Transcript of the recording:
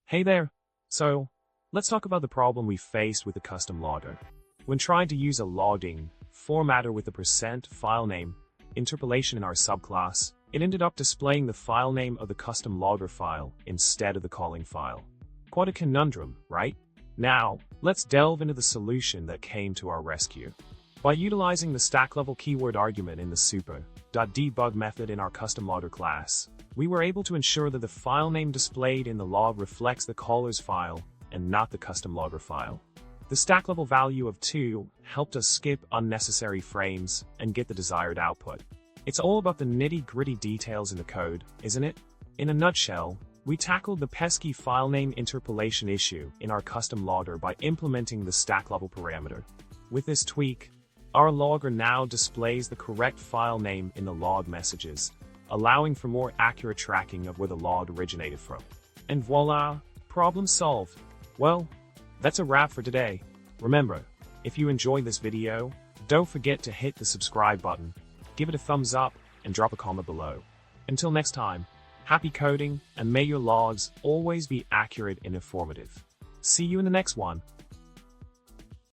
Hey there! So, let's talk about the problem we faced with the custom logger. When trying to use a logging.Formatter with the %filename interpolation in our subclass, it ended up displaying the file name of the custom logger file instead of the calling file. Quite a conundrum, right? Now, let's delve into the solution that came to our rescue. By utilizing the stacklevel keyword argument in the super.debug method in our custom logger class, we were able to ensure that the file name displayed in the log reflects the caller's file and not the custom logger file. The stacklevel value of 2 helped us skip unnecessary frames and get the desired output. It's all about the nitty-gritty details in the code, isn't it? In a nutshell, we tackled the pesky filename interpolation issue in our custom logger by implementing the stacklevel parameter. With this tweak, our logger now displays the correct file name in the log messages, allowing for more accurate tracking of where the log originated from. And voila, problem solved. Well, that's a wrap for today. Remember, if you enjoyed this video, don't forget to hit the subscribe button, give it a thumbs up, and drop a comment below. Until next time, happy coding, and may your logs always be accurate and informative. See you in the next one.